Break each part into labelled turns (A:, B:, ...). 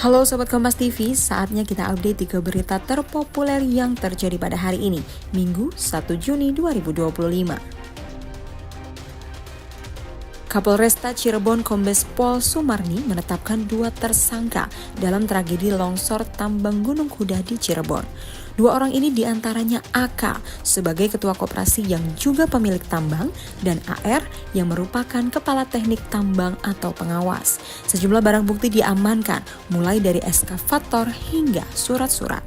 A: Halo Sobat Kompas TV, saatnya kita update 3 berita terpopuler yang terjadi pada hari ini, Minggu 1 Juni 2025. Kapolresta Cirebon Kombes Pol Sumarni menetapkan 2 tersangka dalam tragedi longsor tambang Gunung Kuda di Cirebon. 2 orang ini diantaranya AK sebagai ketua koperasi yang juga pemilik tambang dan AR yang merupakan kepala teknik tambang atau pengawas. Sejumlah barang bukti diamankan mulai dari eskavator hingga surat-surat.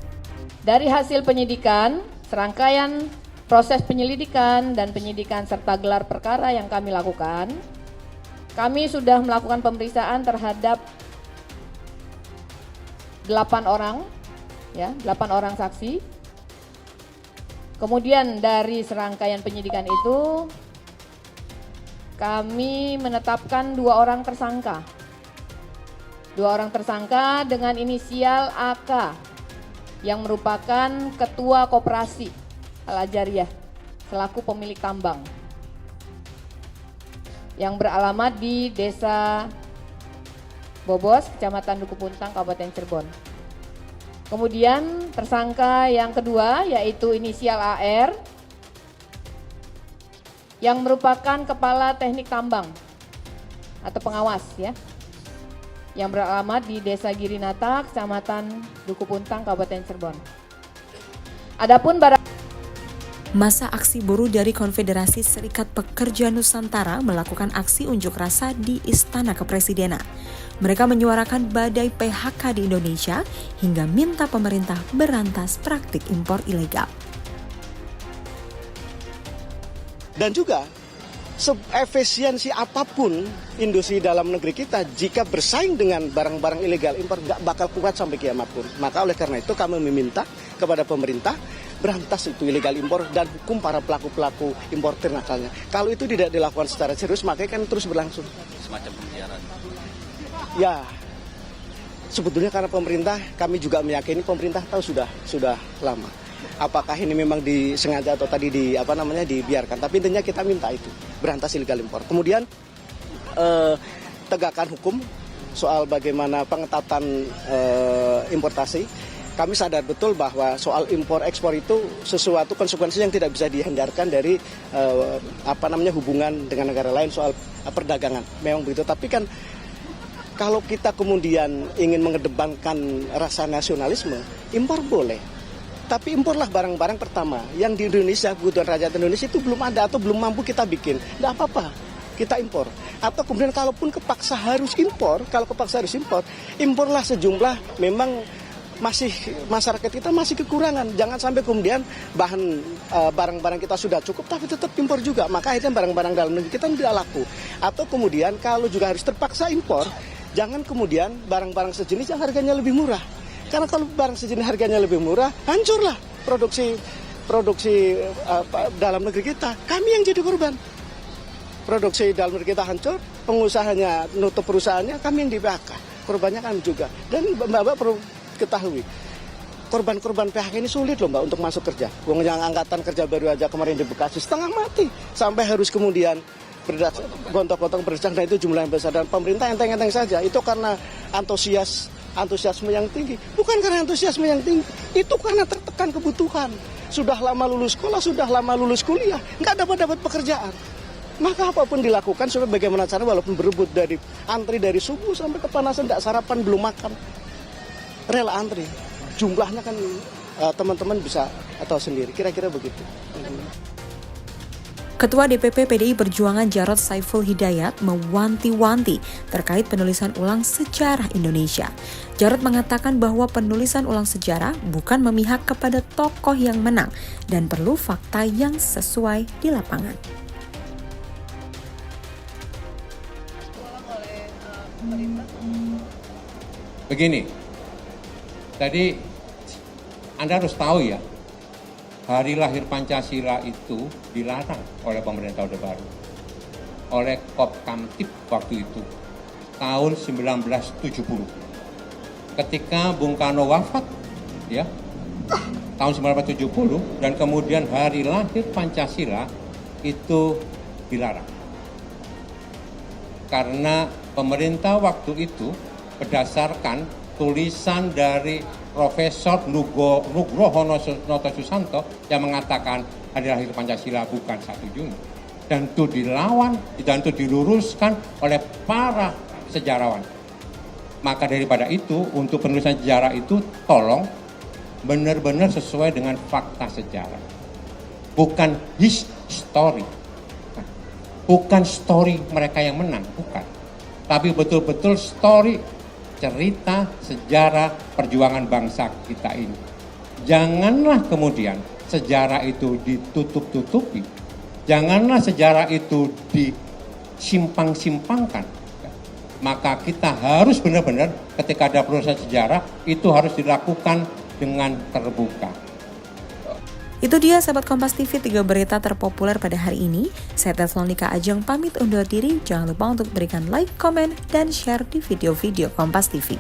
B: Dari hasil penyidikan, serangkaian proses penyelidikan dan penyidikan serta gelar perkara yang kami lakukan, kami sudah melakukan pemeriksaan terhadap 8 orang, 8 orang saksi. Kemudian dari serangkaian penyidikan itu, kami menetapkan 2 orang tersangka. 2 orang tersangka dengan inisial AK yang merupakan ketua koperasi Al-Ajariyah selaku pemilik tambang, yang beralamat di Desa Bobos, Kecamatan Duku Puntang, Kabupaten Cirebon. Kemudian tersangka yang kedua yaitu inisial AR yang merupakan kepala teknik tambang atau pengawas yang beralamat di Desa Girinata, Kecamatan Duku Puntang, Kabupaten Cirebon. Adapun
A: Masa aksi buruh dari Konfederasi Serikat Pekerja Nusantara melakukan aksi unjuk rasa di Istana Kepresidenan. Mereka menyuarakan badai PHK di Indonesia hingga minta pemerintah berantas praktik impor ilegal.
C: Dan juga seefisiensi apapun industri dalam negeri kita, jika bersaing dengan barang-barang ilegal impor nggak bakal kuat sampai kiamat pun. Maka oleh karena itu kami meminta kepada pemerintah berantas itu ilegal impor dan hukum para pelaku-pelaku importer nakalnya. Kalau itu tidak dilakukan secara serius, makanya kan terus berlangsung.
D: Semacam pembiaran.
C: Ya, sebetulnya karena pemerintah, kami juga meyakini pemerintah tahu sudah lama. Apakah ini memang disengaja atau tadi dibiarkan? Tapi intinya kita minta itu, berantas ilegal impor. Kemudian tegakkan hukum soal bagaimana pengetatan importasi. Kami sadar betul bahwa soal impor ekspor itu sesuatu konsekuensi yang tidak bisa dihindarkan dari hubungan dengan negara lain soal perdagangan. Memang begitu. Tapi kan kalau kita kemudian ingin mengedepankan rasa nasionalisme, impor boleh. Tapi imporlah barang-barang pertama yang di Indonesia, kebutuhan rakyat Indonesia itu belum ada atau belum mampu kita bikin. Tidak apa-apa, kita impor. Atau kemudian kalaupun kepaksa harus impor, imporlah sejumlah memang masih masyarakat kita masih kekurangan. Jangan sampai kemudian barang-barang kita sudah cukup tapi tetap impor juga. Maka akhirnya barang-barang dalam negeri kita tidak laku. Atau kemudian kalau juga harus terpaksa impor, jangan kemudian barang-barang sejenis yang harganya lebih murah. Karena kalau barang sejenis harganya lebih murah, hancurlah produksi dalam negeri kita. Kami yang jadi korban. Produksi dalam negeri kita hancur, pengusahanya nutup perusahaannya, kami yang di PHK. Korbannya kami juga. Dan Mbak perlu ketahui, korban-korban PHK ini sulit loh Mbak untuk masuk kerja. Wong yang angkatan kerja baru aja kemarin di Bekasi setengah mati, sampai harus kemudian gontok-gontok berdagang, dan itu jumlah yang besar. Dan pemerintah enteng-enteng saja, itu karena antusiasme yang tinggi. Bukan karena antusiasme yang tinggi, itu karena tertekan kebutuhan. Sudah lama lulus sekolah, sudah lama lulus kuliah, nggak dapat pekerjaan. Maka apapun dilakukan supaya bagaimana caranya walaupun berebut dari antri dari subuh sampai kepanasan, tidak sarapan, belum makan, rela antri. Jumlahnya kan teman-teman bisa tahu sendiri, kira-kira begitu.
A: Ketua DPP PDI Perjuangan Jarod Saiful Hidayat mewanti-wanti terkait penulisan ulang sejarah Indonesia. Jarod mengatakan bahwa penulisan ulang sejarah bukan memihak kepada tokoh yang menang dan perlu fakta yang sesuai di lapangan.
E: Begini, tadi Anda harus tahu ya, hari lahir Pancasila itu dilarang oleh pemerintah Orde Baru, oleh Kopkamtib waktu itu, tahun 1970. Ketika Bung Karno wafat, tahun 1970, dan kemudian hari lahir Pancasila itu dilarang. Karena pemerintah waktu itu berdasarkan tulisan dari Profesor Nugroho Notosusanto yang mengatakan hari lahir Pancasila bukan 1 Juni. Dan itu dilawan dan itu diluruskan oleh para sejarawan. Maka daripada itu, untuk penulisan sejarah itu tolong benar-benar sesuai dengan fakta sejarah. Bukan history. Bukan story mereka yang menang, bukan. Tapi betul-betul story, cerita, sejarah perjuangan bangsa kita ini. Janganlah kemudian sejarah itu ditutup-tutupi. Janganlah sejarah itu disimpang-simpangkan. Maka kita harus benar-benar ketika ada proses sejarah itu harus dilakukan dengan terbuka.
A: Itu dia sahabat Kompas TV, 3 berita terpopuler pada hari ini. Saya Tesalonika Ajeng pamit undur diri. Jangan lupa untuk berikan like, komen, dan share di video-video Kompas TV.